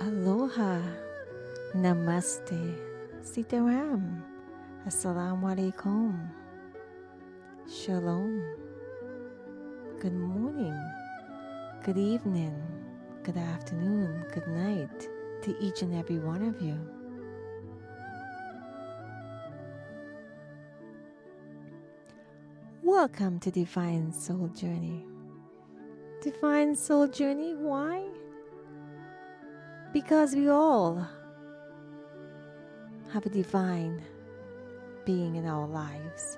Aloha, Namaste, Sitaram, Assalamu alaikum, Shalom, good morning, good evening, good afternoon, good night to each and every one of you. Welcome to Divine Soul Journey. Divine Soul Journey, why? Because we all have a divine being in our lives.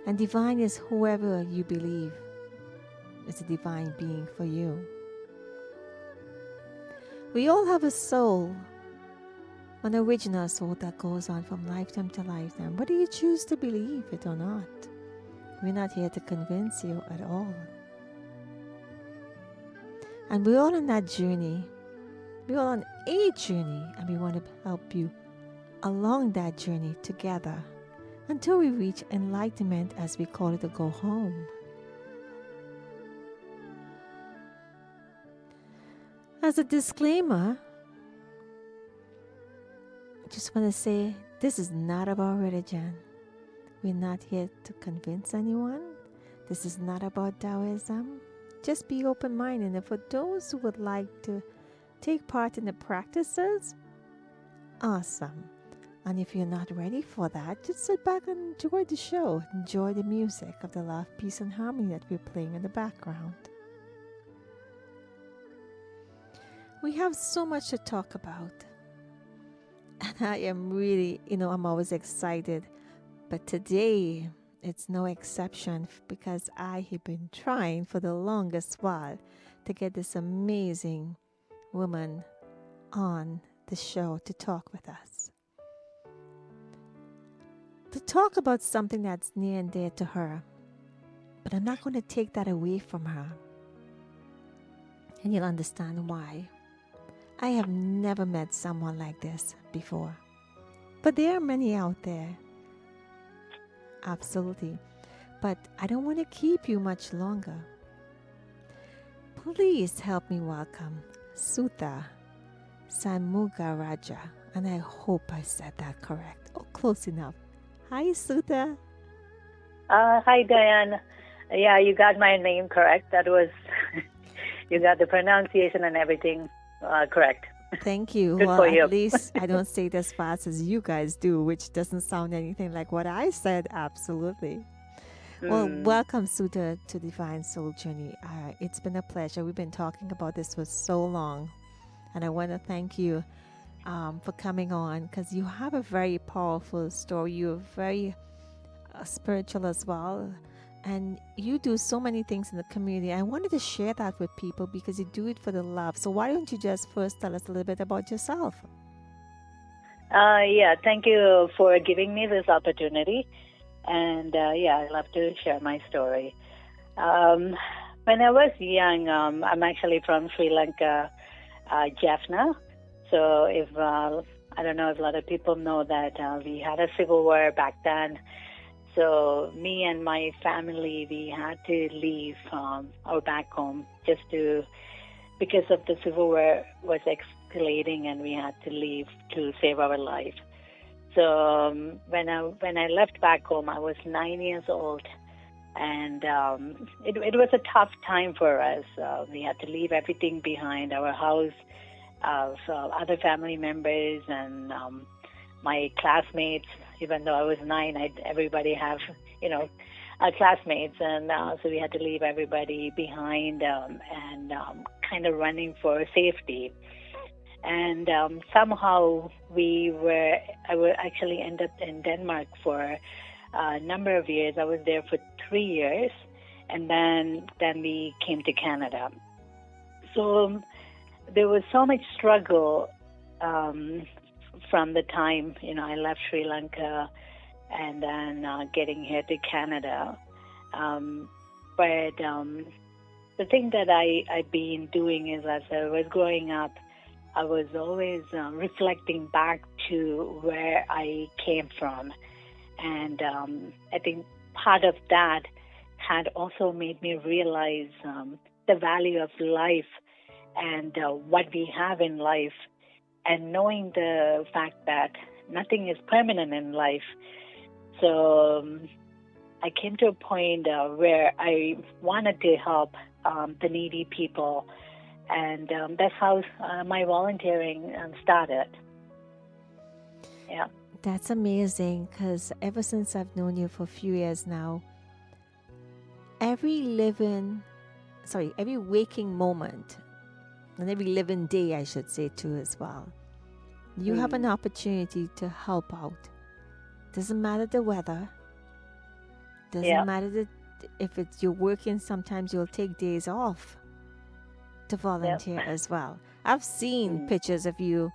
And divine is whoever you believe is a divine being for you. We all have a soul, an original soul that goes on from lifetime to lifetime, whether you choose to believe it or not. We're not here to convince you at all. And we're all on that journey. We're all on a journey, and we want to help you along that journey together until we reach enlightenment, as we call it, to go home. As a disclaimer, I just want to say this is not about religion. We're not here to convince anyone. This is not about Taoism. Just be open-minded. And for those who would like to take part in the practices, awesome. And if you're not ready for that, just sit back and enjoy the show. Enjoy the music of the love, peace, and harmony that we're playing in the background. We have so much to talk about. And I am really, I'm always excited. But today, it's no exception because I have been trying for the longest while to get this amazing woman on the show to talk with us. To talk about something that's near and dear to her. But I'm not going to take that away from her. And you'll understand why. I have never met someone like this before. But there are many out there. Absolutely. But I don't want to keep you much longer. Please help me welcome Sutha Shanmugarajah. And I hope I said that correct. Oh, close enough. Hi, Sutha. Hi, Dianne. Yeah, you got my name correct. That was, you got the pronunciation and everything correct. Thank you. Good well, for you. At least I don't say it as fast as you guys do, which doesn't sound anything like what I said. Absolutely. Well, welcome, Sutha, to Divine Soul Journey. It's been a pleasure. We've been talking about this for so long. And I want to thank you for coming on because you have a very powerful story. You're very spiritual as well. And you do so many things in the community. I wanted to share that with people because you do it for the love. So why don't you just first tell us a little bit about yourself? Yeah, thank you for giving me this opportunity. And I love to share my story. When I was young, I'm actually from Sri Lanka, Jaffna. So I don't know if a lot of people know that we had a civil war back then. So me and my family, we had to leave our back home because of the civil war was escalating, and we had to leave to save our life. So when I left back home, I was 9 years old, and it was a tough time for us. We had to leave everything behind, our house, other family members, and my classmates. Even though I was 9, everybody have, classmates. And so we had to leave everybody behind and kind of running for safety. And somehow I would actually end up in Denmark for a number of years. I was there for 3 years. And then we came to Canada. So there was so much struggle from the time, I left Sri Lanka and then getting here to Canada. But the thing that I've been doing is, as I was growing up, I was always reflecting back to where I came from. And I think part of that had also made me realize the value of life and what we have in life, and knowing the fact that nothing is permanent in life. So I came to a point where I wanted to help the needy people, and that's how my volunteering started. Yeah. That's amazing, because ever since I've known you for a few years now, every waking moment, and every living day, I should say too as well, you have an opportunity to help out. Doesn't matter the weather. Doesn't matter if it's you're working. Sometimes you'll take days off to volunteer as well. I've seen pictures of you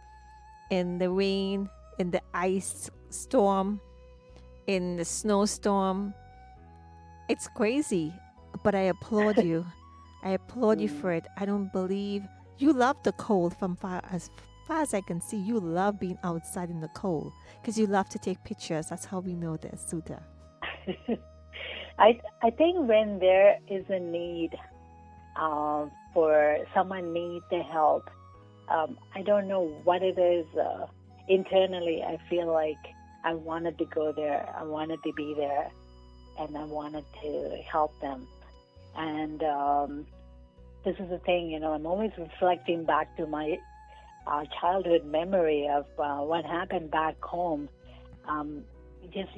in the rain, in the ice storm, in the snowstorm. It's crazy, but I applaud you. I applaud you for it. I don't believe you love the cold. As far as I can see, you love being outside in the cold because you love to take pictures. That's how we know this, Sutha. I think when there is a need for someone need the help, I don't know what it is. Internally, I feel like I wanted to go there. I wanted to be there, and I wanted to help them. And this is the thing, I'm always reflecting back to my childhood memory of what happened back home. Just,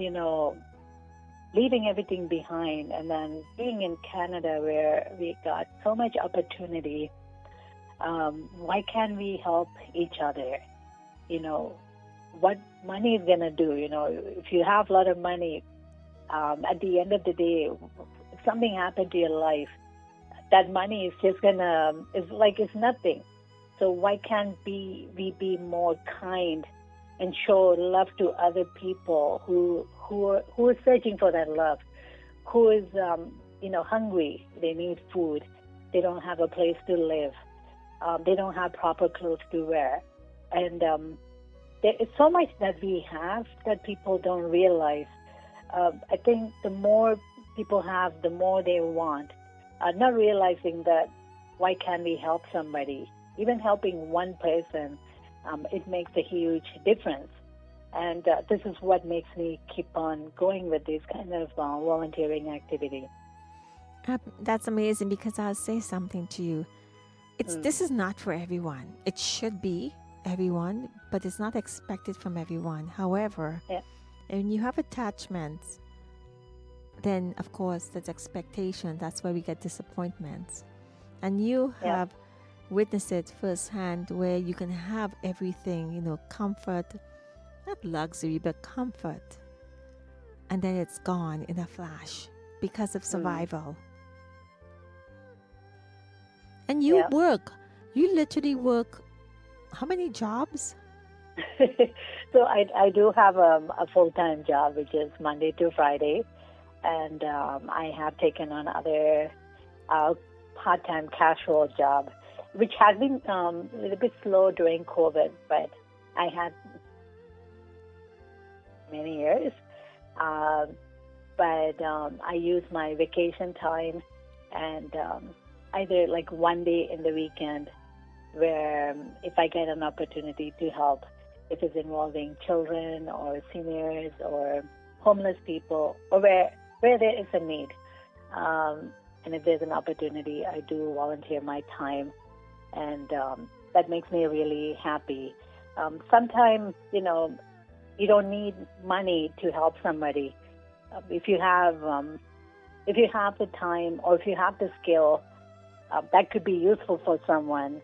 leaving everything behind, and then being in Canada where we got so much opportunity. Why can't we help each other? What money is going to do? If you have a lot of money, at the end of the day, if something happened to your life, that money is just it's nothing. So why can't we be more kind and show love to other people who are searching for that love, who is hungry, they need food, they don't have a place to live, they don't have proper clothes to wear, and there is so much that we have that people don't realize. I think the more people have, the more they want, not realizing that why can't we help somebody? Even helping one person, it makes a huge difference. And this is what makes me keep on going with this kind of volunteering activity. That's amazing, because I'll say something to you. This is not for everyone. It should be everyone, but it's not expected from everyone. However, when you have attachments, then of course there's expectation. That's why we get disappointments. And you have witnessed it firsthand, where you can have everything, comfort, not luxury, but comfort. And then it's gone in a flash because of survival. And you you literally work, how many jobs? So I do have a full-time job, which is Monday to Friday. And I have taken on other part-time casual job, which has been a little bit slow during COVID, but I had many years. But I use my vacation time, and either like one day in the weekend, where if I get an opportunity to help, if it's involving children or seniors or homeless people, or where there is a need. And if there's an opportunity, I do volunteer my time, and that makes me really happy. Sometimes, you don't need money to help somebody. If you have the time, or if you have the skill, that could be useful for someone.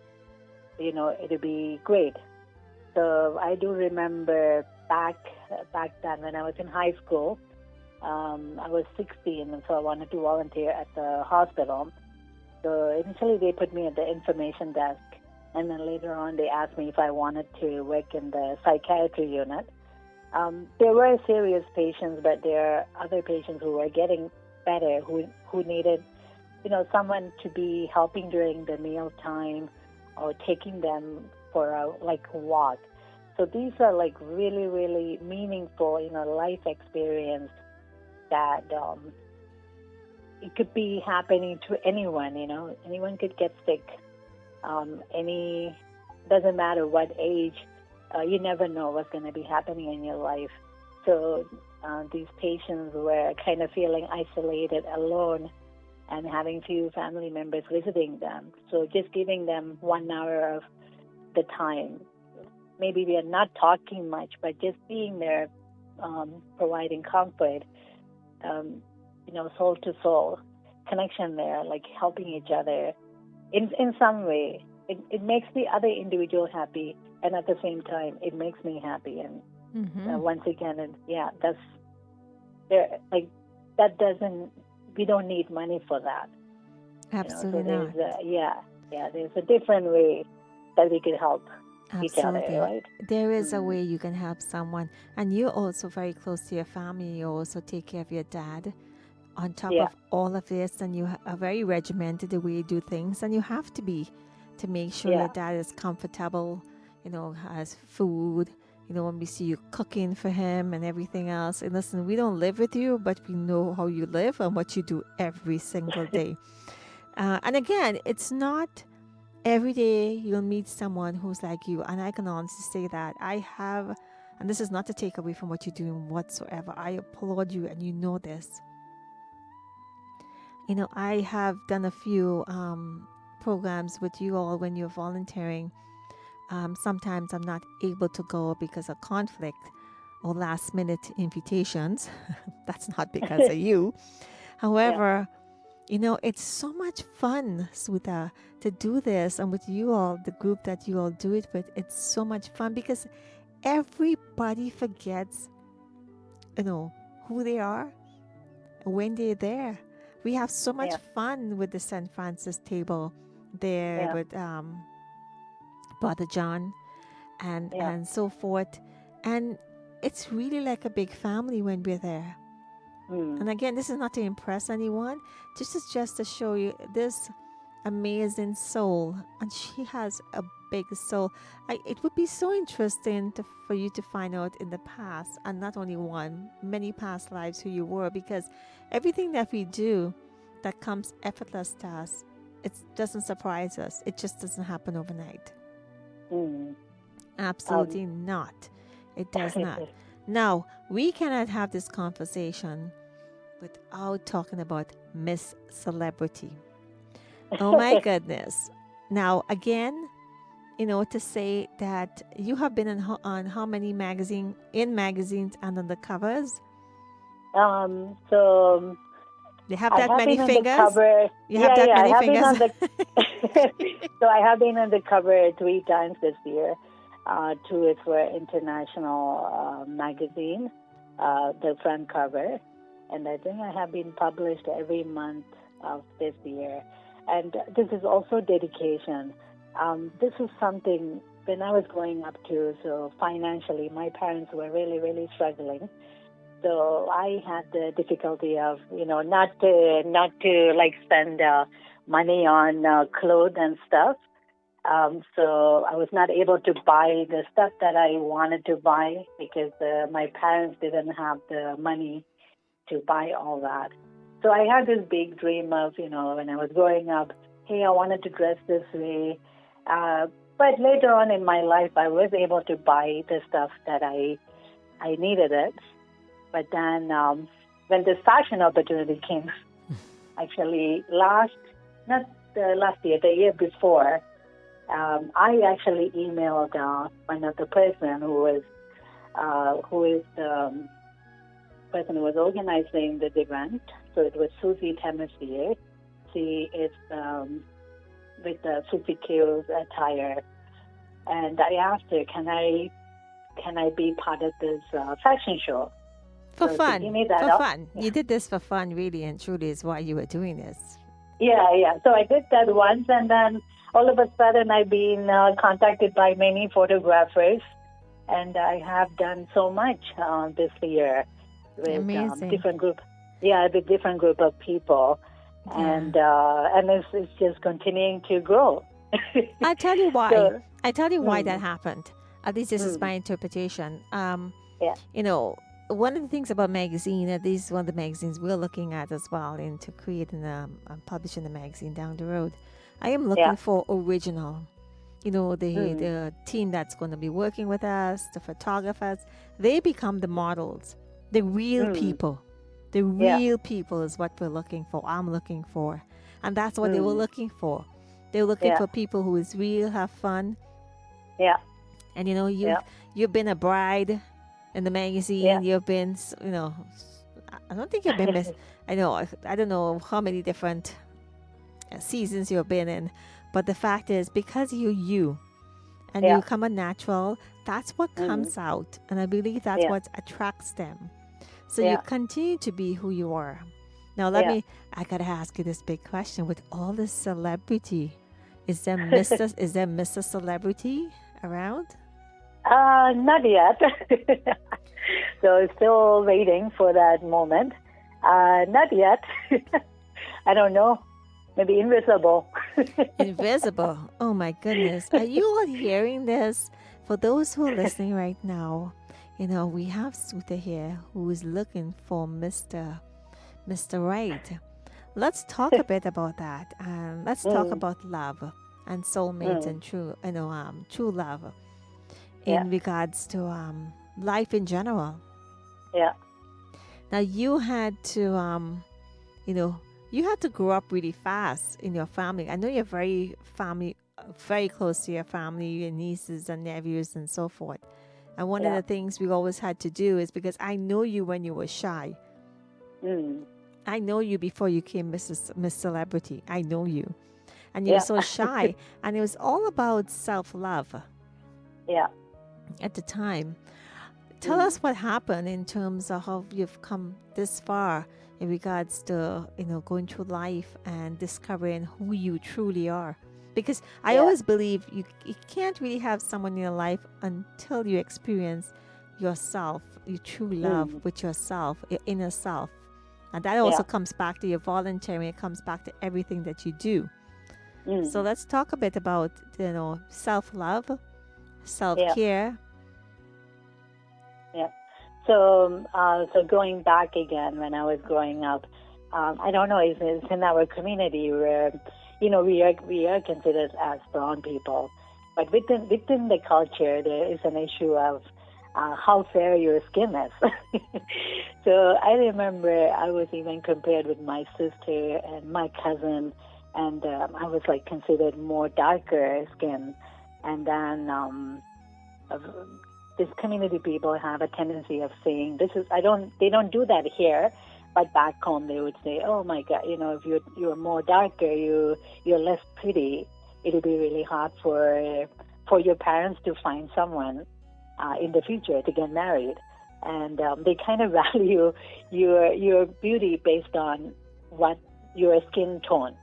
It'll be great. So I do remember back then when I was in high school. I was 16, and so I wanted to volunteer at the hospital. So initially they put me at the information desk, and then later on they asked me if I wanted to work in the psychiatry unit. There were serious patients, but there are other patients who were getting better, who needed, someone to be helping during the meal time or taking them for a walk. So these are really, really meaningful, life experience that it could be happening to anyone. Anyone could get sick. Any doesn't matter what age, you never know what's going to be happening in your life. So these patients were kind of feeling isolated, alone, and having few family members visiting them. So just giving them 1 hour of the time. Maybe we are not talking much, but just being there, providing comfort, soul to soul connection there, like helping each other in some way. It makes the other individual happy, and at the same time, it makes me happy. And once again, that's there. Like that doesn't. We don't need money for that. Absolutely so not. There's a different way that we could help each other, Absolutely. right? There is a way you can help someone. And you're also very close to your family. You also take care of your dad on top of all of this. And you are very regimented the way you do things. And you have to be to make sure your dad is comfortable, has food. When we see you cooking for him and everything else. And listen, we don't live with you, but we know how you live and what you do every single day. And again, it's not every day you'll meet someone who's like you. And I can honestly say that I have, and this is not to take away from what you're doing whatsoever. I applaud you, and you know this. I have done a few programs with you all when you're volunteering. Sometimes I'm not able to go because of conflict or last minute invitations. That's not because of you. However, it's so much fun, Sutha, to do this. And with you all, the group that you all do it with, it's so much fun because everybody forgets, who they are when they're there. We have so much fun with the St. Francis table there with Brother John and so forth. And it's really like a big family when we're there. And again, this is not to impress anyone. This is just to show you this amazing soul. And she has a big soul. It would be so interesting for you to find out in the past, and not only one, many past lives who you were, because everything that we do that comes effortless to us, it doesn't surprise us. It just doesn't happen overnight. Absolutely not. It does not. Now, we cannot have this conversation without talking about Miss Celebrity. Oh my goodness. Now, again, to say that you have been on how many magazines and on the covers? So you have that many fingers? You have that many fingers? So I have been on the cover 3 times this year. 2 is for international magazine, the front cover. And I think I have been published every month of this year. And this is also dedication. This is something when I was growing up too, so financially my parents were really, really struggling. So I had the difficulty of, not to like spend money on clothes and stuff. So I was not able to buy the stuff that I wanted to buy because my parents didn't have the money to buy all that. So I had this big dream of, when I was growing up, hey, I wanted to dress this way. But later on in my life, I was able to buy the stuff that I needed it. But then when this fashion opportunity came, actually not last year, the year before, I actually emailed one of the person who is the person who was organizing the event. So it was Susie Temesier. She is with the Susie Q's attire, and I asked her, "Can I be part of this fashion show?" For fun. Yeah. You did this for fun, really and truly, is why you were doing this. Yeah. So I did that once, and then all of a sudden I've been contacted by many photographers, and I have done so much this year with different group. Yeah, with different group of people, and it's just continuing to grow. I'll tell you why. Why that happened. At least this is my interpretation. One of the things about magazine, at least one of the magazines we're looking at as well into creating and publishing a magazine down the road, I am looking for original. Mm. The team that's going to be working with us, the photographers, they become the models, the real Mm. people. The Yeah. real people is what we're looking for. I'm looking for. And that's what they were Mm. looking for. They were looking Yeah. for people who is real, have fun. Yeah. And Yeah. you've been a bride in the magazine. Yeah. You've been, I don't think you've been miss. I don't know how many different seasons you've been in, but the fact is, because you and Yeah. you come a natural, that's what Mm. comes out, and I believe that's Yeah. what attracts them. So you Yeah. continue to be who you are. Now Yeah. I gotta ask you this big question: with all this celebrity, is there Mr. Celebrity around? Not yet. So still waiting for that moment. Not yet. I don't know. Maybe invisible. Invisible. Oh my goodness. Are you all hearing this? For those who are listening right now, we have Sutha here who is looking for Mr. Right. Let's talk a bit about that. And let's talk Mm. about love and soulmates Mm. and true love Yeah. in regards to life in general. Yeah. Now you know, you had to grow up really fast in your family. I know you're very close to your family, your nieces and nephews and so forth. And one of Yeah. the things we always had to do is because I know you when you were shy. Mm. I know you before you came Miss Celebrity. I know you. And you were Yeah. so shy. And it was all about self-love Yeah. at the time. Tell Mm. us what happened in terms of how you've come this far in regards to, going through life and discovering who you truly are. Because I Yeah. always believe you can't really have someone in your life until you experience yourself, your true love Mm. with yourself, your inner self. And that also Yeah. comes back to your volunteering, it comes back to everything that you do. So Mm. let's talk a bit about, self love, self Yeah. care. Yeah. So going back again, when I was growing up, I don't know, it's in our community where, we are considered as brown people, but within the culture, there is an issue of how fair your skin is. So I remember I was even compared with my sister and my cousin, and I was like considered more darker skin, and then. Of This community people have a tendency of saying they don't do that here, but back home they would say, oh my god, if you're more darker, you're less pretty, it'll be really hard for your parents to find someone in the future to get married. And they kind of value your beauty based on what your skin tone.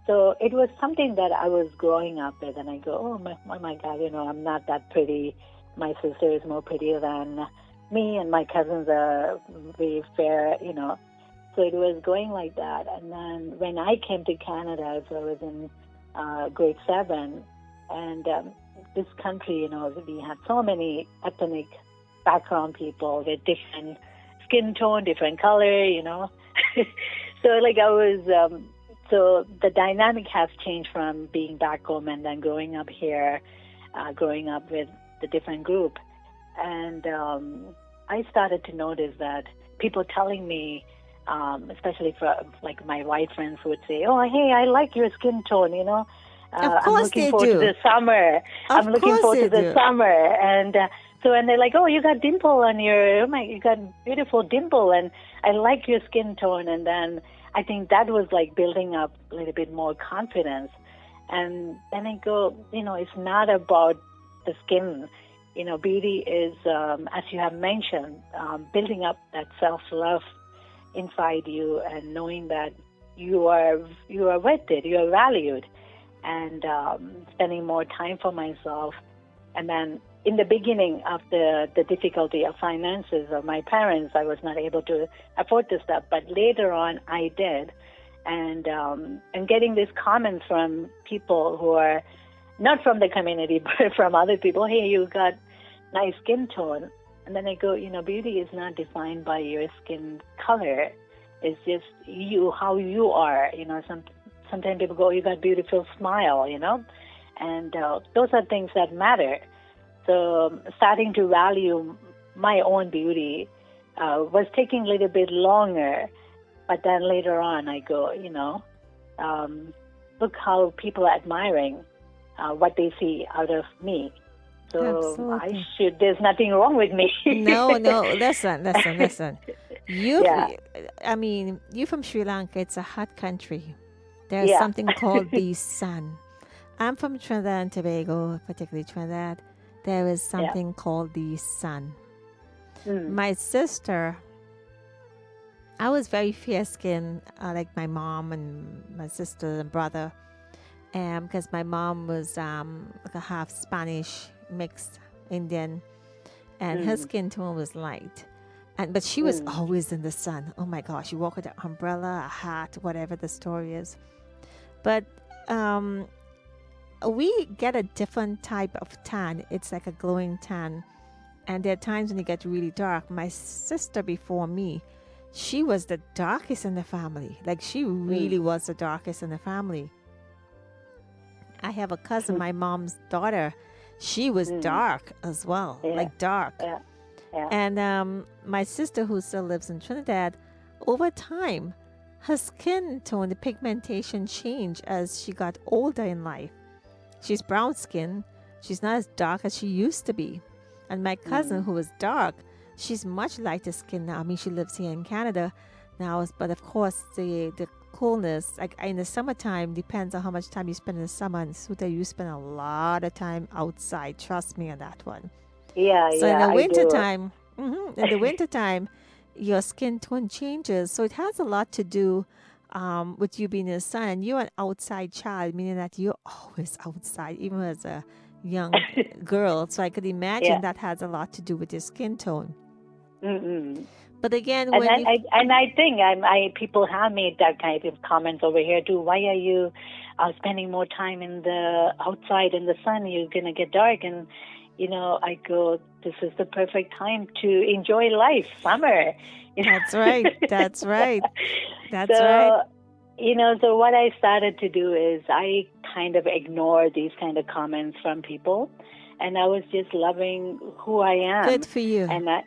So it was something that I was growing up with, and I go, oh my God, I'm not that pretty. My sister is more prettier than me, and my cousins are very fair. So it was going like that. And then when I came to Canada, so I was in grade 7, and this country, we had so many ethnic background people with different skin tone, different color. So like I was. So the dynamic has changed from being back home and then growing up here, growing up with the different group. And I started to notice that people telling me, especially for like my white friends would say, oh, hey, I like your skin tone. Of I'm course looking they forward to do. the summer. I'm Of looking course forward they to the do. summer. And and they're like, oh, you got dimple on you got beautiful dimple, and I like your skin tone. And then I think that was like building up a little bit more confidence. And then I go, it's not about the skin. Beauty is, as you have mentioned, building up that self-love inside you and knowing that you are worth it, you are valued, and spending more time for myself. And then in the beginning of the difficulty of finances of my parents, I was not able to afford this stuff. But later on, I did. And getting these comments from people who are not from the community, but from other people, hey, you got nice skin tone. And then I go, beauty is not defined by your skin color. It's just how you are. sometimes people go, you got beautiful smile, and those are things that matter. So starting to value my own beauty was taking a little bit longer, but then later on I go, look how people are admiring what they see out of me. So Absolutely. there's nothing wrong with me. No, listen. I mean, you from Sri Lanka, it's a hot country. There's Yeah. something called the sun. I'm from Trinidad and Tobago, particularly Trinidad. There is something called the sun. My sister, I was very fair skinned, like my mom and my sister and brother, because my mom was like a half Spanish mixed Indian, and her skin tone was light. But she was always in the sun. Oh my gosh, she walked with an umbrella, a hat, whatever the story is. But we get a different type of tan. It's like a glowing tan. And there are times when it gets really dark. My sister before me, she was the darkest in the family. Like, she really was the darkest in the family. I have a cousin, my mom's daughter. She was dark as well, like dark. Yeah. Yeah. And my sister, who still lives in Trinidad, over time, her skin tone, the pigmentation changed as she got older in life. She's brown skin. She's not as dark as she used to be. And my cousin, who was dark, she's much lighter skin now. I mean, she lives here in Canada now, but of course, the coolness, like in the summertime, depends on how much time you spend in the summer. And Sutha, you spend a lot of time outside. Trust me on that one. Yeah, so yeah. in the wintertime, your skin tone changes. So it has a lot to do with you being in the sun. And you're an outside child, meaning that you're always outside, even as a young girl. So I could imagine that has a lot to do with your skin tone. But again, I think people have made that kind of comments over here too. Why are you spending more time in the outside in the sun? You're gonna get dark. And I go, this is the perfect time to enjoy life, summer. That's right. That's right. So what I started to do is I kind of ignore these kind of comments from people, and I was just loving who I am. Good for you. And I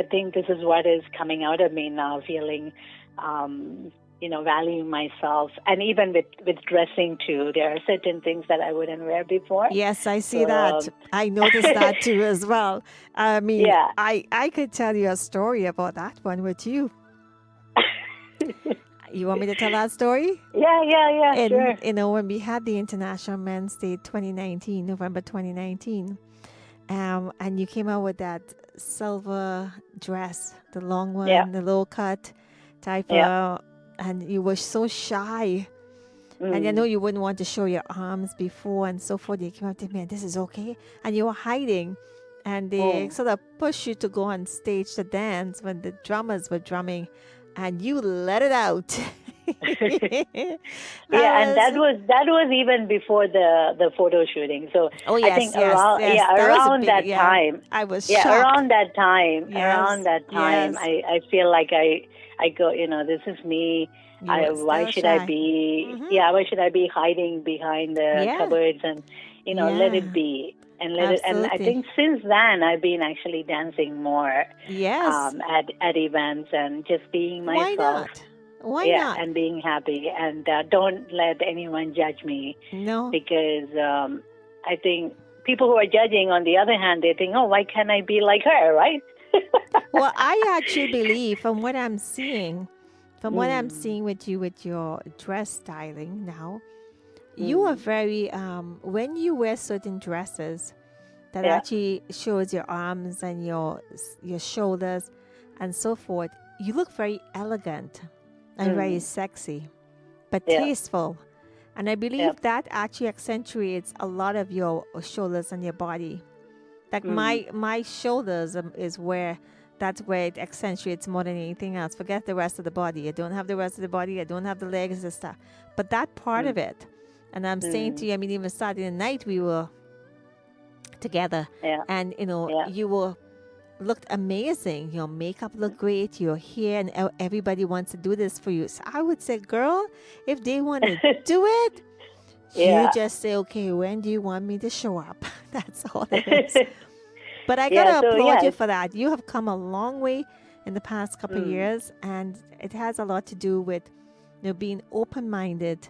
think this is what is coming out of me now, feeling, valuing myself. And even with dressing too, there are certain things that I wouldn't wear before. Yes, I see that. I noticed that too as well. I mean, I could tell you a story about that one with you. You want me to tell that story? Yeah, sure. When we had the International Men's Day 2019, November 2019, and you came out with that silver dress, the long one, the low cut type of, and you were so shy. And I know you wouldn't want to show your arms before and so forth. You came up to me and this is okay. And you were hiding. And they sort of pushed you to go on stage to dance when the drummers were drumming. And you let it out. And that was even before the photo shooting. So I think around that time. I was shocked. Around that time, I feel like I go, this is me. Why should I be? Why should I be hiding behind the cupboards and let it be. And and I think since then I've been actually dancing more. Yes. At events and just being myself. Why not? And being happy, and don't let anyone judge me. No. Because I think people who are judging, on the other hand, they think, oh, why can't I be like her, right? Well, I actually believe from what I'm seeing with you with your dress styling now, you are very when you wear certain dresses that actually shows your arms and your shoulders and so forth, you look very elegant and very sexy, but tasteful. And I believe that actually accentuates a lot of your shoulders and your body. Like my shoulders is where that's where it accentuates more than anything else. Forget the rest of the body. I don't have the rest of the body. I don't have the legs and stuff. But that part of it, and I'm saying to you, I mean, even Saturday night we were together, and you were looked amazing. Your makeup looked great. Your hair, and everybody wants to do this for you. So I would say, girl, if they want to do it, you just say, okay, when do you want me to show up? That's all it is. But I got to applaud you for that. You have come a long way in the past couple of years, and it has a lot to do with being open-minded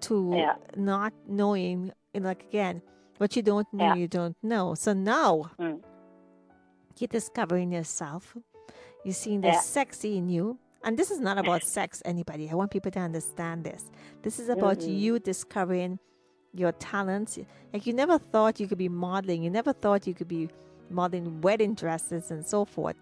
to not knowing, like, again, what you don't know, you don't know. So now you're discovering yourself. You're seeing the sexy in you. And this is not about sex, anybody. I want people to understand this. This is about you discovering your talents. Like, you never thought you could be modeling. You never thought you could be modeling wedding dresses and so forth.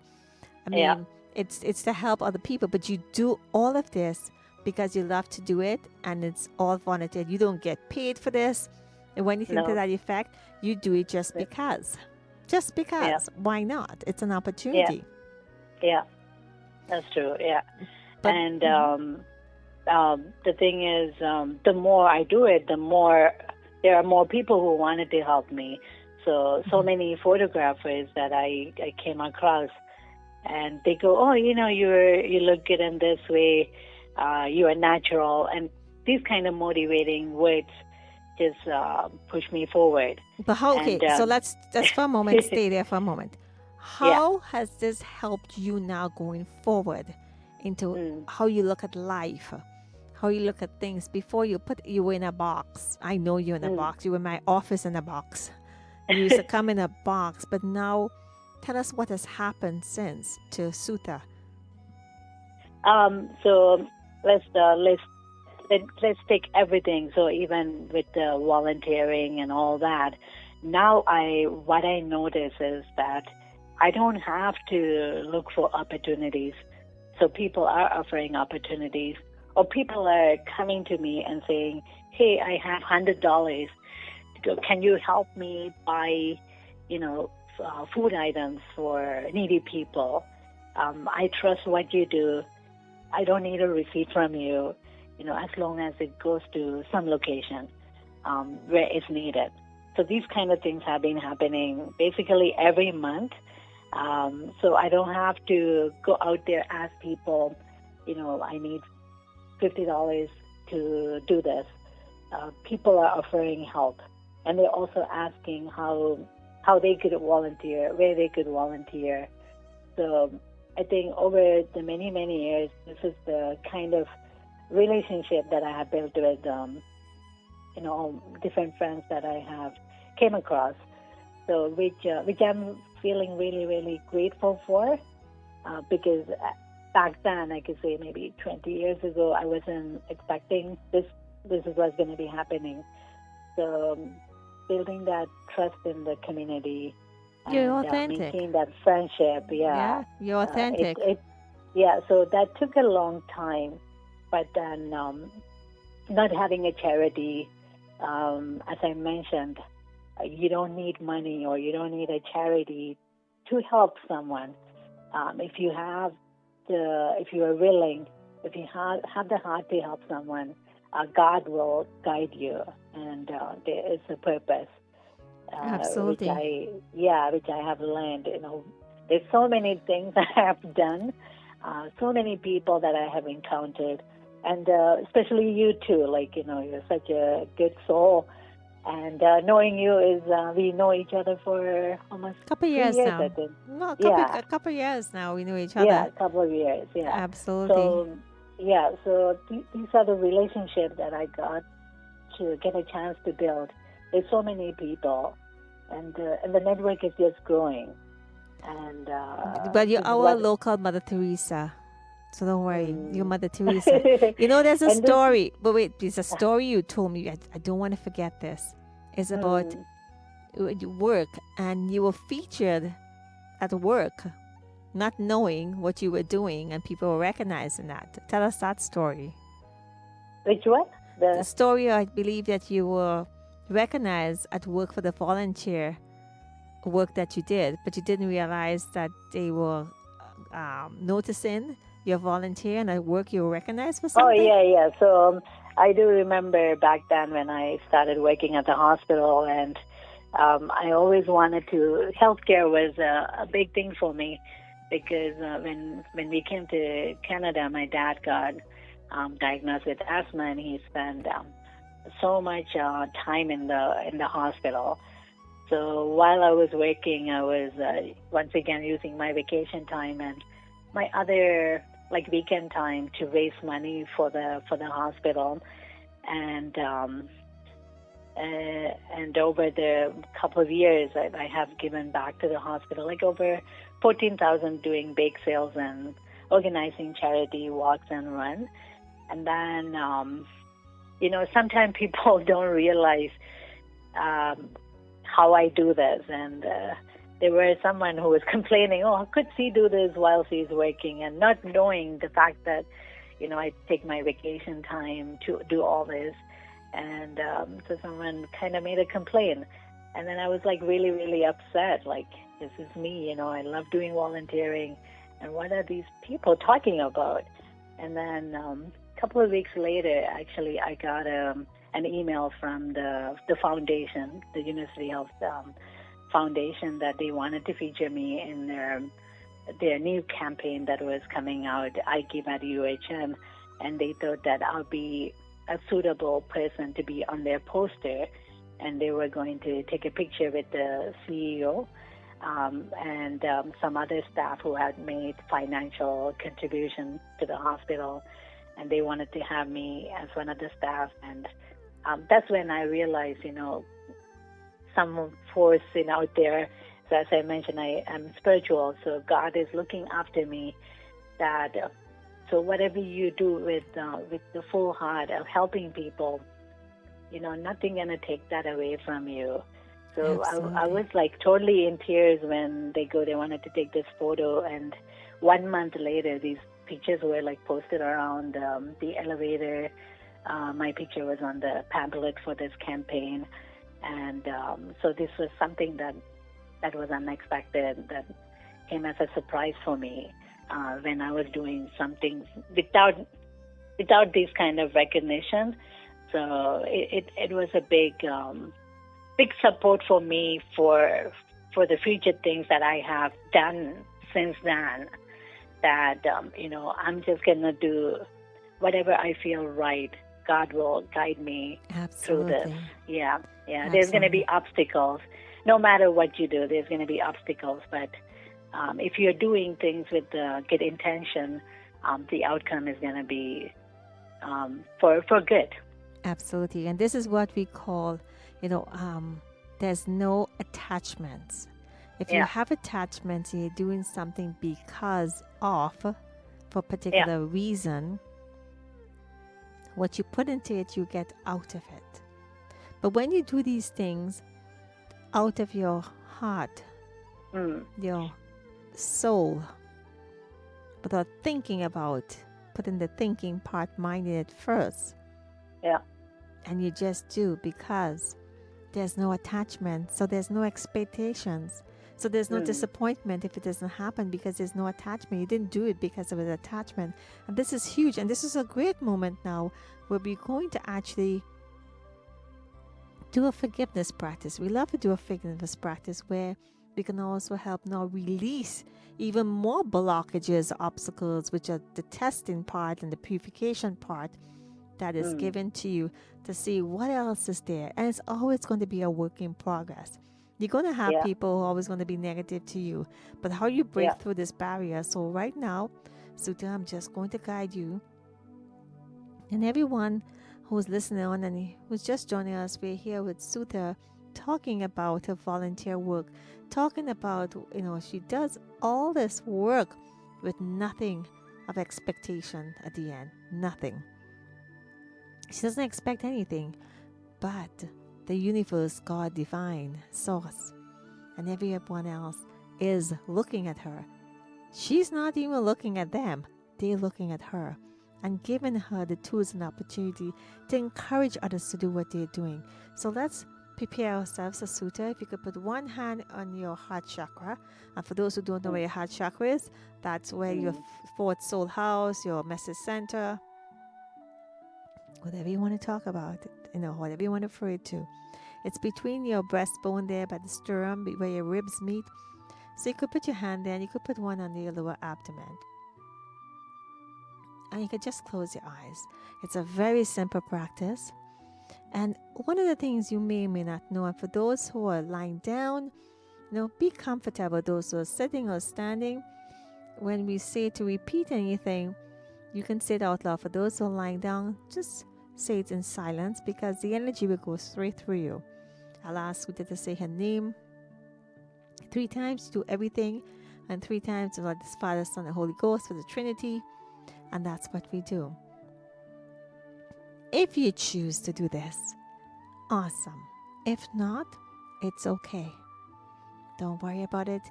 I mean, it's to help other people, but you do all of this because you love to do it, and it's all volunteer. You don't get paid for this, and when you think to that effect, you do it just because. Just because. Why not? It's an opportunity. Yeah, that's true. Yeah, but, and the thing is, the more I do it, the more there are more people who wanted to help me. So many photographers that I came across, and they go, oh, you look good in this way, you are natural, and these kind of motivating words just push me forward. But how? Okay, so let's just for a moment stay there for a moment. How has this helped you now going forward into how you look at life, how you look at things? Before you put you in a box. I know you're in a box. You were in my office in a box. You used to come in a box, but now tell us what has happened since to Sutha. So let's take everything. So even with the volunteering and all that, now what I notice is that I don't have to look for opportunities. So people are offering opportunities, or people are coming to me and saying, hey, I have $100. Can you help me buy, food items for needy people? I trust what you do. I don't need a receipt from you, as long as it goes to some location where it's needed. So these kind of things have been happening basically every month. So I don't have to go out there, ask people, I need $50 to do this. People are offering help, and they're also asking how they could volunteer, where they could volunteer. So I think over the many, many years, this is the kind of relationship that I have built with, different friends that I have came across. So which I'm feeling really, really grateful for, because back then, I could say maybe 20 years ago, I wasn't expecting this is what's going to be happening. So building that trust in the community, you're authentic. Maintaining that friendship, yeah, you're authentic. So that took a long time, but then not having a charity, as I mentioned, you don't need money or you don't need a charity to help someone. If you are willing, if you have the heart to help someone, God will guide you, and there is a purpose. Absolutely. Which I have learned. There's so many things I have done, so many people that I have encountered, and especially you too. You're such a good soul. And knowing you is, we know each other for almost a couple years now. I think. No, a couple years now we know each other. Yeah, a couple of years, yeah. Absolutely. So these are the relationships that I got to get a chance to build. There's so many people, and the network is just growing. And but you're our local Mother Teresa. So don't worry, you're Mother Teresa. There's a story. But wait, there's a story you told me. I don't want to forget this. It's about work, and you were featured at work, not knowing what you were doing, and people were recognizing that. Tell us that story. Which one? The story, I believe, that you were recognized at work for the volunteer work that you did, but you didn't realize that they were noticing your volunteer and at work you were recognized for something? Oh, yeah. So I do remember back then when I started working at the hospital, and I always wanted to. Healthcare was a big thing for me because when we came to Canada, my dad got diagnosed with asthma, and he spent so much time in the hospital. So while I was working, I was once again using my vacation time and my other like weekend time to raise money for the hospital, and over the couple of years, I have given back to the hospital like over 14,000 doing bake sales and organizing charity walks and run, and then sometimes people don't realize how I do this, and there was someone who was complaining, oh, how could she do this while she's working, and not knowing the fact that, I take my vacation time to do all this, and so someone kind of made a complaint, and then I was like really, really upset, like, this is me, I love doing volunteering, and what are these people talking about? And then a couple of weeks later, actually, I got an email from the foundation, the University Health Foundation, that they wanted to feature me in their new campaign that was coming out, I Give at UHM, and they thought that I'll be a suitable person to be on their poster, and they were going to take a picture with the CEO and some other staff who had made financial contribution to the hospital, and they wanted to have me as one of the staff, and that's when I realized, some force out there. So as I mentioned, I am spiritual, so God is looking after me. That so whatever you do with the full heart of helping people, nothing gonna take that away from you. So I was like totally in tears when they wanted to take this photo, and 1 month later, these pictures were like posted around the elevator. My picture was on the pamphlet for this campaign, and so this was something that was unexpected, that came as a surprise for me when I was doing something without this kind of recognition. So it was a big support for me for the future things that I have done since then. That I'm just gonna do whatever I feel right. God will guide me through this. Yeah. Absolutely. There's going to be obstacles. No matter what you do, there's going to be obstacles. But if you're doing things with good intention, the outcome is going to be for good. Absolutely. And this is what we call, there's no attachments. If you have attachments and you're doing something because of, for a particular reason, what you put into it, you get out of it. But when you do these things out of your heart, your soul, without thinking about, putting the thinking part, minding it first. Yeah. And you just do because there's no attachment, so there's no expectations. So there's no disappointment if it doesn't happen because there's no attachment. You didn't do it because of an attachment. And this is huge. And this is a great moment now where we're going to actually do a forgiveness practice. We love to do a forgiveness practice where we can also help now release even more blockages, obstacles, which are the testing part and the purification part that is given to you to see what else is there. And it's always going to be a work in progress. You're going to have people who are always going to be negative to you. But how you break through this barrier. So right now, Sutha, I'm just going to guide you. And everyone who's listening on and who's just joining us, we're here with Sutha talking about her volunteer work. Talking about, she does all this work with nothing of expectation at the end. Nothing. She doesn't expect anything. But the universe, God, divine, source, and everyone else is looking at her. She's not even looking at them. They're looking at her and giving her the tools and opportunity to encourage others to do what they're doing. So let's prepare ourselves. Sutha, if you could put one hand on your heart chakra. And for those who don't know where your heart chakra is, that's where your fourth soul house, your message center, whatever you want to talk about, whatever you want to refer to. It's between your breastbone there by the sternum, where your ribs meet. So you could put your hand there and you could put one under your lower abdomen. And you could just close your eyes. It's a very simple practice. And one of the things you may or may not know, and for those who are lying down, be comfortable. Those who are sitting or standing, when we say to repeat anything, you can say it out loud. For those who are lying down, just say it in silence, because the energy will go straight through you. I'll ask Sutha to say her name 3 times, do everything, and 3 times the Lord, the Father, Son, and Holy Ghost for the Trinity, and that's what we do. If you choose to do this, awesome. If not, it's okay. Don't worry about it.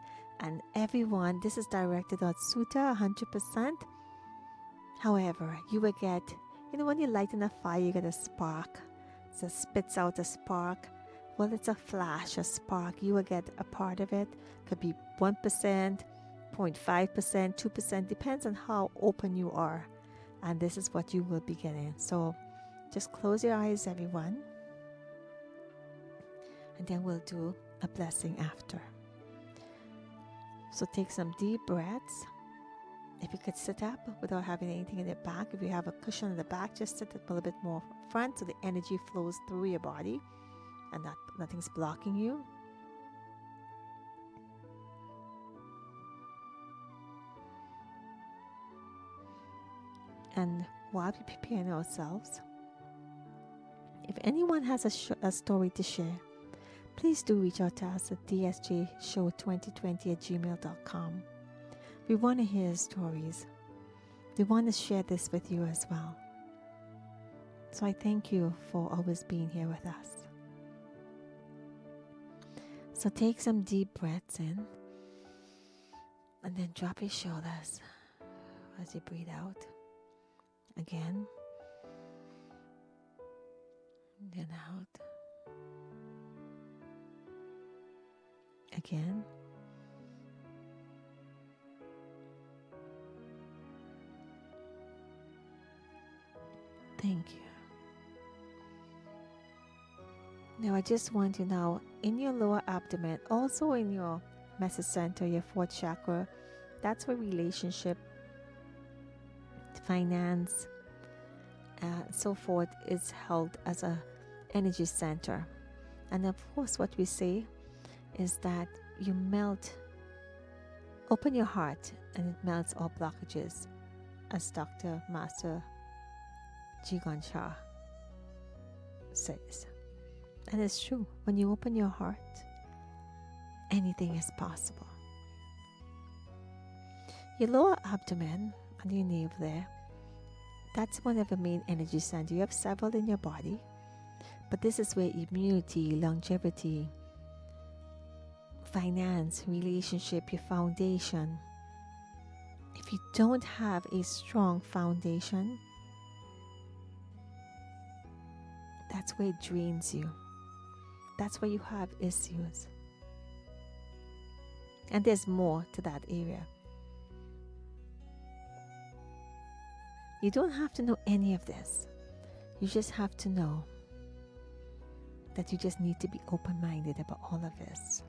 And everyone, this is directed at Sutha 100%. However, you will get, when you lighten a fire, you get a spark. It spits out a spark. Well, it's a flash, a spark. You will get a part of it. Could be 1%, 0.5%, 2%, depends on how open you are. And this is what you will be getting. So just close your eyes, everyone. And then we'll do a blessing after. So take some deep breaths. If you could sit up without having anything in your back, if you have a cushion in the back, just sit up a little bit more front so the energy flows through your body and nothing's blocking you. And while we're preparing ourselves, if anyone has a story to share, please do reach out to us at dsjshow2020@gmail.com. We want to hear stories. We want to share this with you as well. So I thank you for always being here with us. So take some deep breaths in and then drop your shoulders as you breathe out. Again. Then out. Again. Thank you. Now I just want you now in your lower abdomen, also in your message center, your 4th chakra, that's where relationship, finance, so forth is held as a energy center. And of course what we say is that you open your heart and it melts all blockages, as Dr. Master Jigon Shah says. And it's true. When you open your heart, anything is possible. Your lower abdomen and your navel there, that's one of the main energy centers. You have several in your body, but this is where immunity, longevity, finance, relationship, your foundation. If you don't have a strong foundation, that's where it drains you. That's where you have issues. And there's more to that area. You don't have to know any of this. You just have to know that you just need to be open-minded about all of this.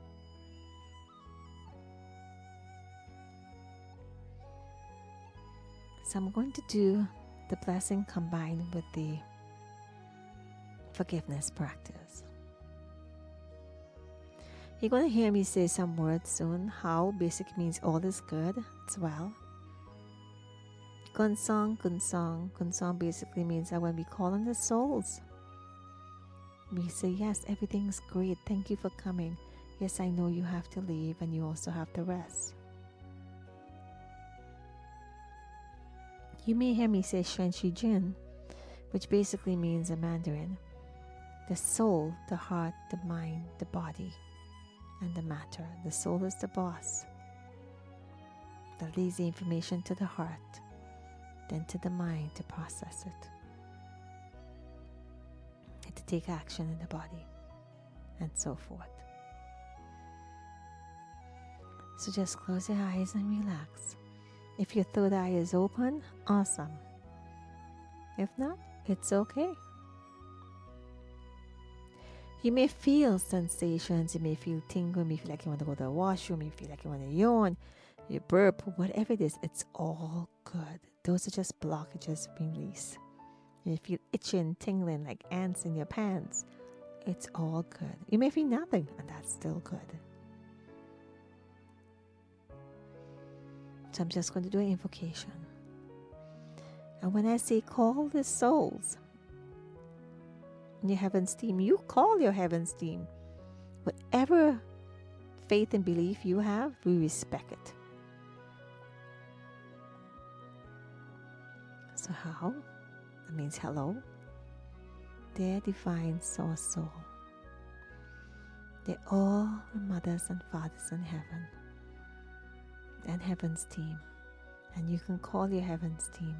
So I'm going to do the blessing combined with the forgiveness practice. You're going to hear me say some words soon. How basically means all is good as well. Gunsong, gunsong. Gunsong basically means that when we call on the souls, we say, yes, everything's great. Thank you for coming. Yes, I know you have to leave and you also have to rest. You may hear me say Shen Shi Jin, which basically means in Mandarin, the soul, the heart, the mind, the body, and the matter. The soul is the boss that leads the information to the heart, then to the mind to process it, and to take action in the body, and so forth. So just close your eyes and relax. If your third eye is open, awesome. If not, it's okay. You may feel sensations, you may feel tingle, you may feel like you want to go to the washroom, you feel like you want to yawn, you burp, whatever it is, it's all good. Those are just blockages being released. You feel itching, tingling like ants in your pants. It's all good. You may feel nothing, and that's still good. So I'm just going to do an invocation. And when I say call the souls in your heaven's team, you call your heaven's team. Whatever faith and belief you have, we respect it. So how? That means hello. Dear divine source soul. They're all the mothers and fathers in heaven and heaven's team. And you can call your heaven's team.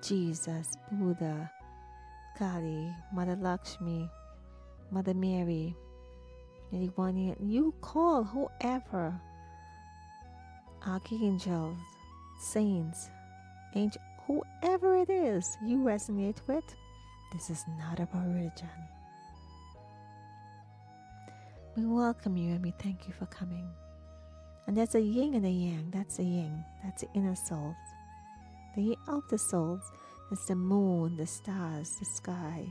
Jesus, Buddha, Kali, Mother Lakshmi, Mother Mary, anyone you call whoever, archangels, saints, angels, whoever it is you resonate with. This is not about religion. We welcome you and we thank you for coming. And there's a yin and a yang. That's a yin. That's the inner souls. The outer souls is the moon, the stars, the sky,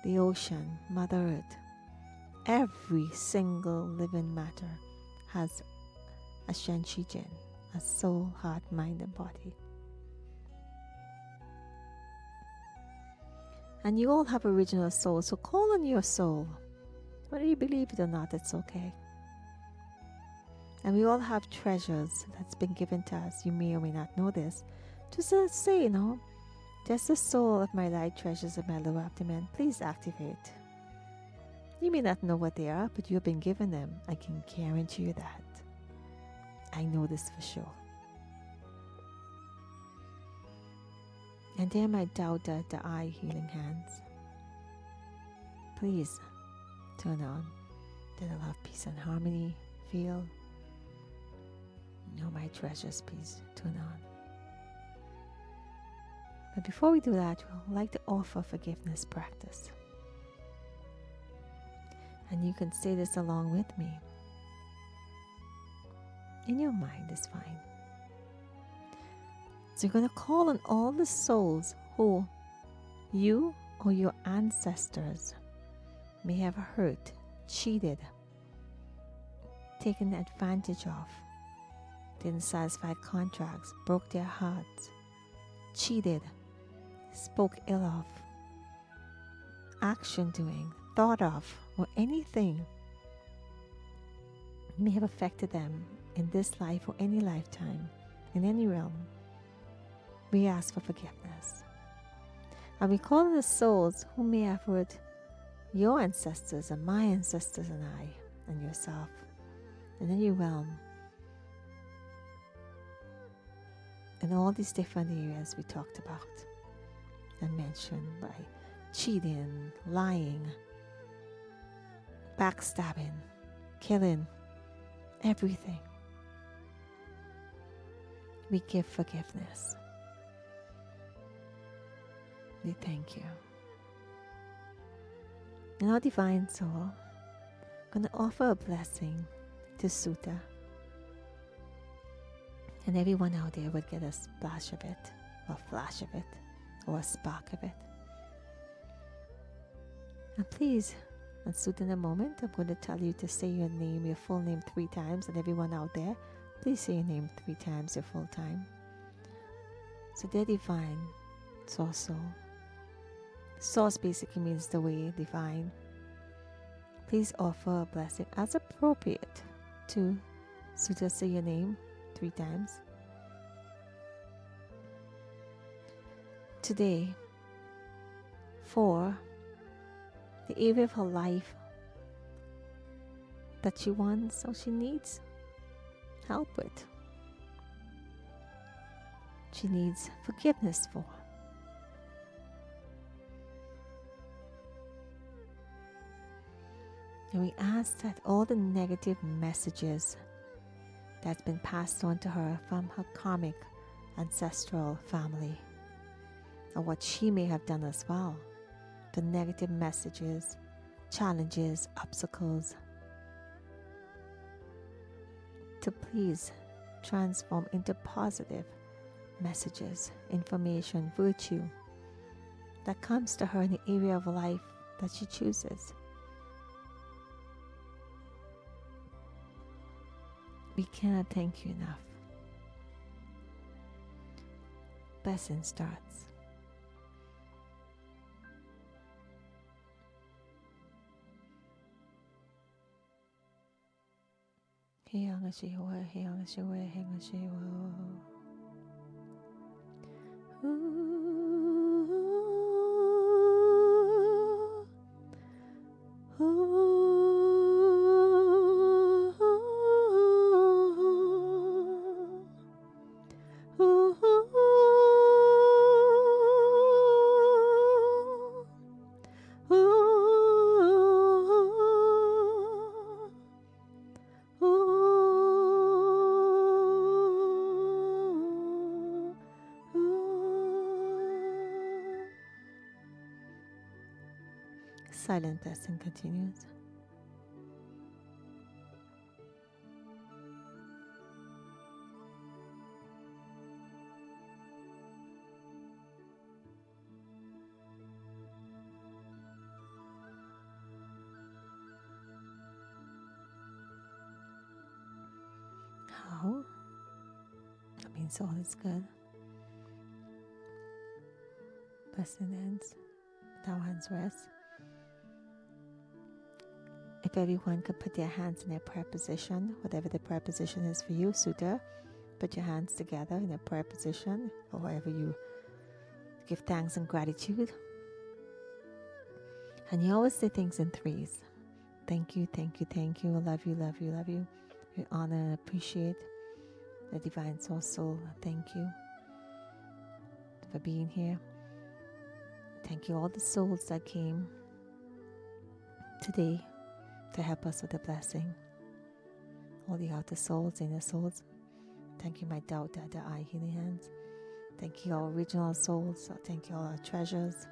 the ocean, Mother Earth. Every single living matter has a Shen Qi Jin, a soul, heart, mind, and body. And you all have original souls, so call on your soul. Whether you believe it or not, it's okay. And we all have treasures that's been given to us. You may or may not know this. Just say, just the soul of my light treasures of my low abdomen, please activate. You may not know what they are, but you have been given them. I can guarantee you that. I know this for sure. And there my Dauda, the eye healing hands. Please turn on. Let the love, peace, and harmony feel. My treasures, please turn on. But before we do that, we'd like to offer forgiveness practice. And you can say this along with me. In your mind is fine. So you're going to call on all the souls who you or your ancestors may have hurt, cheated, taken advantage of, didn't satisfy contracts, broke their hearts, cheated, spoke ill of, action doing, thought of, or anything may have affected them in this life or any lifetime, in any realm. We ask for forgiveness. And we call on the souls who may have hurt your ancestors and my ancestors and I and yourself in any realm. In all these different areas we talked about and mentioned by cheating, lying, backstabbing, killing, everything. We give forgiveness. We thank you. And our divine soul, I'm going to offer a blessing to Sutha. And everyone out there would get a splash of it, or a flash of it, or a spark of it. And please, and Sutha, in a moment, I'm going to tell you to say your name, your full name 3 times. And everyone out there, please say your name 3 times, your full time. So dear divine source soul. Source basically means the way, divine. Please offer a blessing as appropriate to Sutha. Say your name 3 times. Today, for the area of her life that she wants or she needs help with. She needs forgiveness for. And we ask that all the negative messages that's been passed on to her from her karmic ancestral family, or what she may have done as well, the negative messages challenges, obstacles, to please transform into positive messages, information, virtue that comes to her in the area of life that she chooses. We cannot thank you enough. Blessing starts. Silent blessing continues. How? That means all is good. Blessing ends. Thou hands rest. If everyone could put their hands in their prayer position, whatever the prayer position is for you, Sutha, put your hands together in a prayer position, or wherever you give thanks and gratitude. And you always say things in threes. Thank you, thank you, thank you. I love you, love you, love you. We honor and appreciate the Divine Soul. Thank you for being here. Thank you all the souls that came today to help us with the blessing. All the outer souls, inner souls. Thank you, my daughter, the eye healing hands. Thank you, our original souls. Thank you, all our treasures.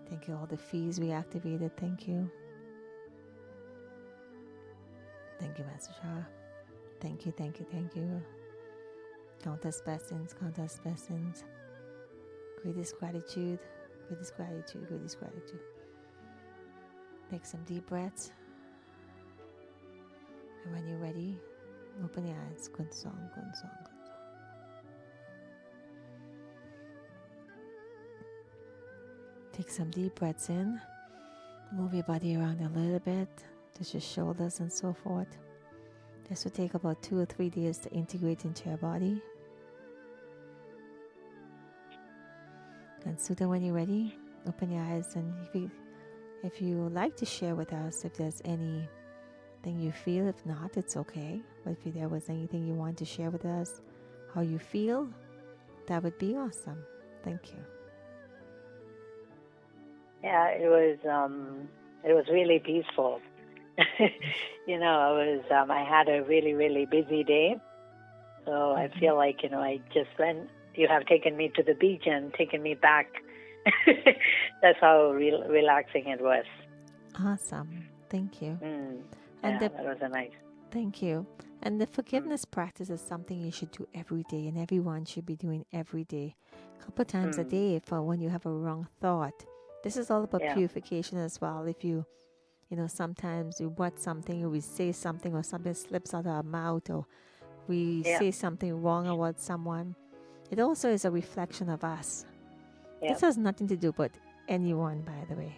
Thank you, all the fees we activated. Thank you. Thank you, Master Shah. Thank you, thank you, thank you. Countless blessings, countless blessings. Greatest gratitude, greatest gratitude, greatest gratitude. Take some deep breaths. And when you're ready, open your eyes. Good song, good song, good song. Take some deep breaths in. Move your body around a little bit. Just your shoulders and so forth. This will take about 2 or 3 days to integrate into your body. And Sutha, when you're ready, open your eyes, and if you would like to share with us if there's anything you feel, if not, it's okay. But if there was anything you want to share with us, how you feel, that would be awesome. Thank you. Yeah, it was really peaceful. I had a really, really busy day. So I feel like, I just went, you have taken me to the beach and taken me back. That's how relaxing it was. Awesome. Thank you. And that was a nice. Thank you. And the forgiveness practice is something you should do every day, and everyone should be doing every day. A couple of times a day for when you have a wrong thought. This is all about purification as well. If you sometimes we watch something, or we say something, or something slips out of our mouth, or we say something wrong about someone, it also is a reflection of us. This has nothing to do with anyone, by the way.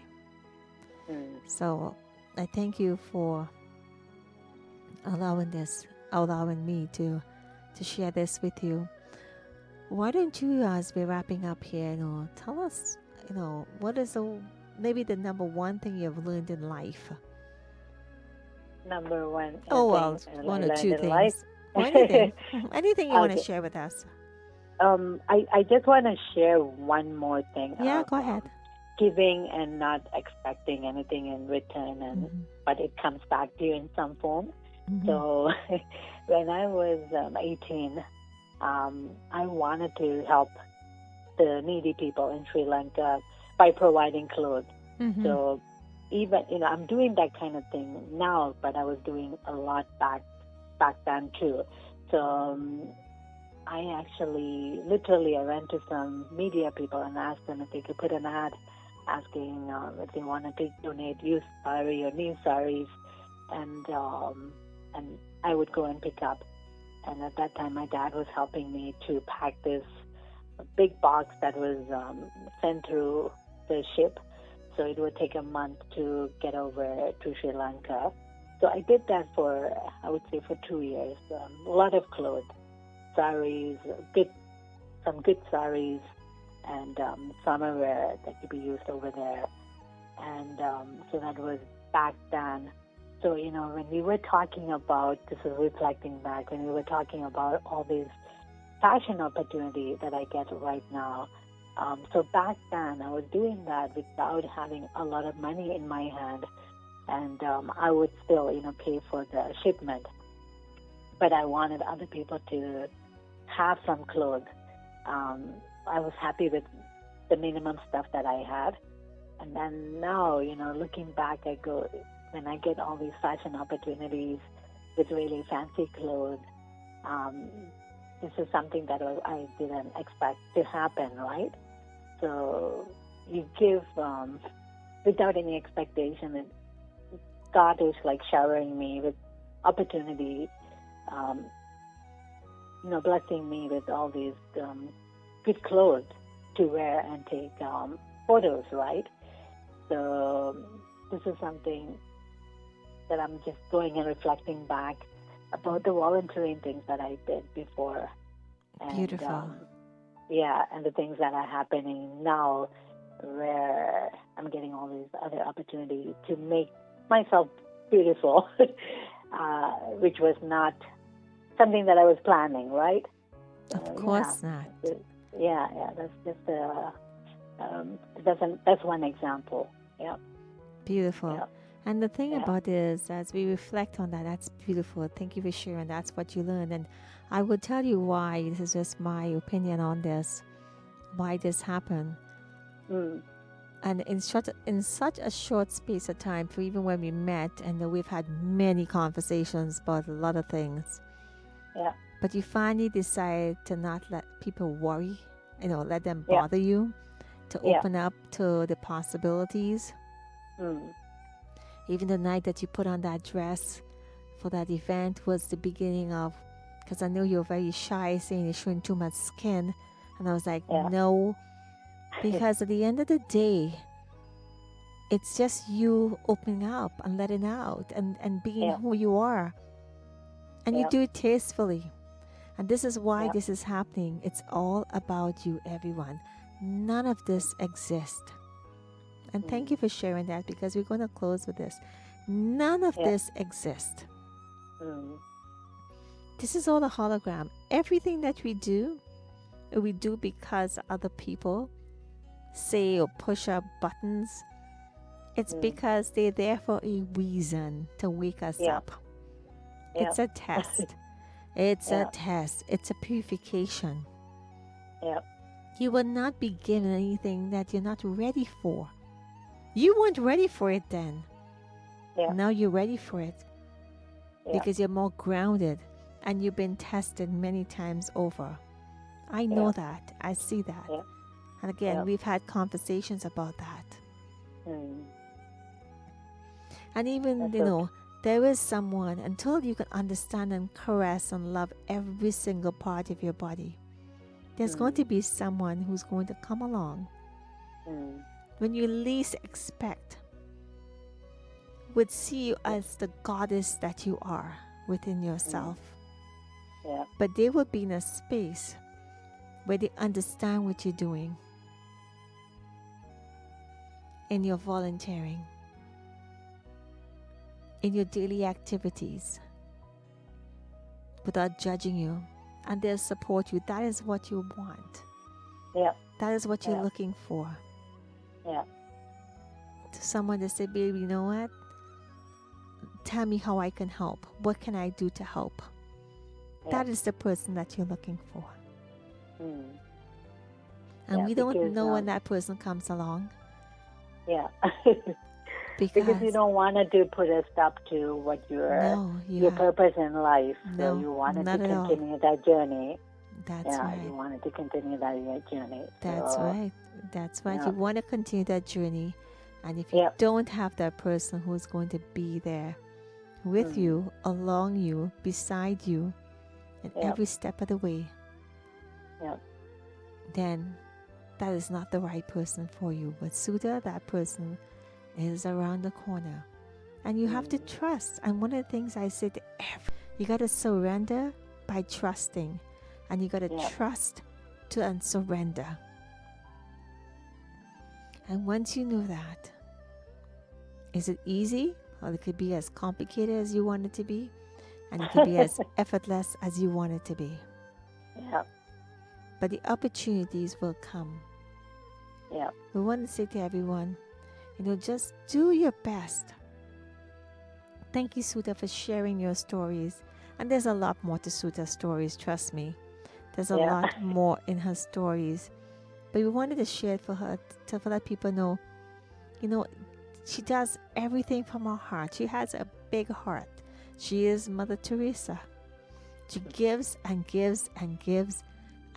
So I thank you for allowing me to share this with you. Why don't you, as we're wrapping up here, tell us, what is maybe the number one thing you've learned in life? Number one. One or two things. Or anything. Anything you want to share with us. I just want to share one more thing. Yeah, go ahead. Giving and not expecting anything in return, but it comes back to you in some form. So when I was 18, I wanted to help the needy people in Sri Lanka by providing clothes. So even, I'm doing that kind of thing now, but I was doing a lot back then too. So I actually, literally, I went to some media people and asked them if they could put an ad asking if they wanted to donate used sari or new saris, and I would go and pick up. And at that time, my dad was helping me to pack this big box that was sent through the ship. So it would take a month to get over to Sri Lanka. So I did that for, I would say, for 2 years. A lot of clothes, saris, some good saris, and summer wear that could be used over there. And so that was back then. So, when we were talking about, this is reflecting back, when we were talking about all these fashion opportunity that I get right now. So back then, I was doing that without having a lot of money in my hand, and I would still, pay for the shipment. But I wanted other people to have some clothes. I was happy with the minimum stuff that I had, and then now, looking back, I go, when I get all these fashion opportunities with really fancy clothes. This is something that I didn't expect to happen, right? So you give without any expectation, and God is like showering me with opportunity, blessing me with all these good clothes to wear and take photos, right? So this is something that I'm just going and reflecting back about the volunteering things that I did before. And, Beautiful. and the things that are happening now where I'm getting all these other opportunities to make myself beautiful, which was not something that I was planning, right? Of course not. That's just that's one example. Yeah. Beautiful. Yeah. And the thing about it is, as we reflect on that, that's beautiful. Thank you for sharing. That's what you learned. And I will tell you why. This is just my opinion on this, why this happened. And in such a short space of time, for even when we met, and we've had many conversations about a lot of things. Yeah. But you finally decide to not let people worry, let them bother you, to open up to the possibilities. Even the night that you put on that dress for that event was the beginning of, because I know you're very shy, saying you're showing too much skin. And I was like, no, because at the end of the day, it's just you opening up and letting out and being who you are. And you do it tastefully. And this is why this is happening. It's all about you, everyone. None of this exists. And thank you for sharing that, because we're going to close with this. None of this exists. This is all a hologram. Everything that we do because other people say or push our buttons. It's because they're there for a reason, to wake us up. It's a test. It's a test. It's a purification. You will not be given anything that you're not ready for. You weren't ready for it then. Now you're ready for it. Because you're more grounded and you've been tested many times over. I know that. I see that. And again, we've had conversations about that. And even, there is someone, until you can understand and caress and love every single part of your body, there's going to be someone who's going to come along when you least expect, would see you as the goddess that you are within yourself. But they will be in a space where they understand what you're doing in your volunteering, in your daily activities, without judging you, and they'll support you. That is what you want. That is what you're looking for. To someone to say, baby, you know what? Tell me how I can help. What can I do to help? That is the person that you're looking for. And we don't know when that person comes along. because you don't want to put a stop to what your purpose in life. No, so you wanted not to at continue that journey. That's right. You wanted to continue that journey. That's right. That's right. Yeah. You want to continue that journey. And if you don't have that person who's going to be there with you, along you, beside you, in every step of the way, then that is not the right person for you. But Sutha, that person is around the corner. And you have to trust. And one of the things I say to you got to surrender by trusting. And you got to trust and surrender. And once you know that, is it easy? Or it could be as complicated as you want it to be. And it could be as effortless as you want it to be. Yeah. But the opportunities will come. Yeah. We want to say to everyone, just do your best. Thank you, Sutha, for sharing your stories. And there's a lot more to Sutha's stories, trust me. There's a lot more in her stories. But we wanted to share it for her, to let people know, she does everything from her heart. She has a big heart. She is Mother Teresa. She gives and gives and gives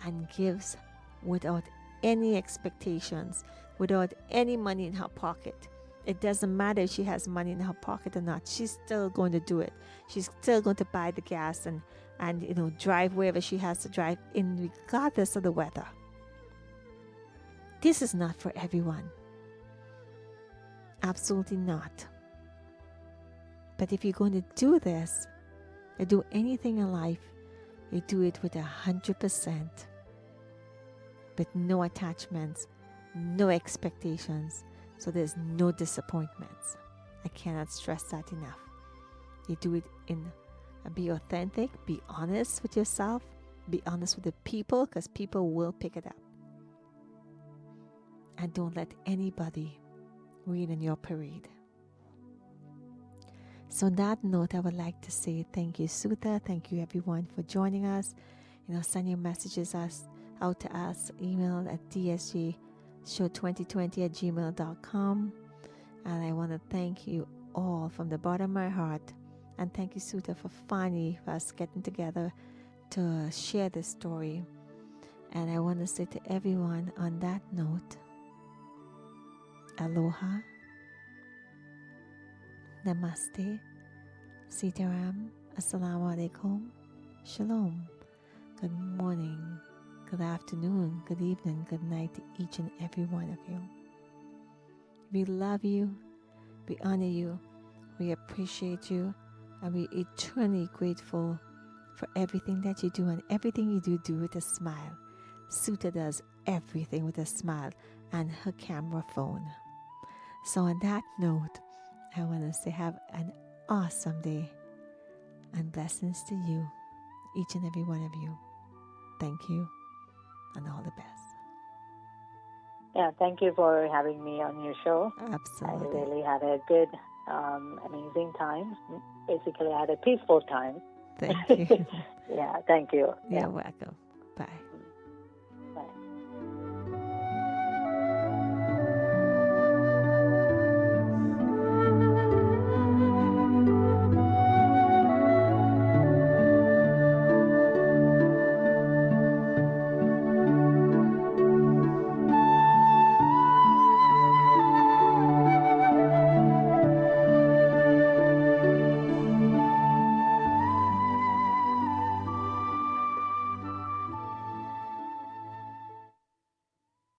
and gives without any expectations, without any money in her pocket. It doesn't matter if she has money in her pocket or not. She's still going to do it. She's still going to buy the gas and drive wherever she has to drive, regardless of the weather. This is not for everyone. Absolutely not. But if you're going to do this, or do anything in life, you do it with 100%, with no attachments, no expectations, so there's no disappointments. I cannot stress that enough. You do it be authentic, be honest with yourself, be honest with the people, because people will pick it up. And don't let anybody rain on your parade. So on that note, I would like to say thank you, Sutha. Thank you, everyone, for joining us. Send your messages out to us. Email at dsgshow2020@gmail.com. And I want to thank you all from the bottom of my heart. And thank you, Sutha, for finally us getting together to share this story. And I want to say to everyone on that note, aloha, namaste, sitaram, assalamu alaikum, shalom, good morning, good afternoon, good evening, good night to each and every one of you. We love you, we honor you, we appreciate you, and we're eternally grateful for everything that you do, and everything you do with a smile. Sutha does everything with a smile and her camera phone. So on that note, I want to say have an awesome day and blessings to you, each and every one of you. Thank you and all the best. Yeah, thank you for having me on your show. Absolutely. I really had a good, amazing time. Basically, I had a peaceful time. Thank you. Yeah, thank you. You're welcome. Bye.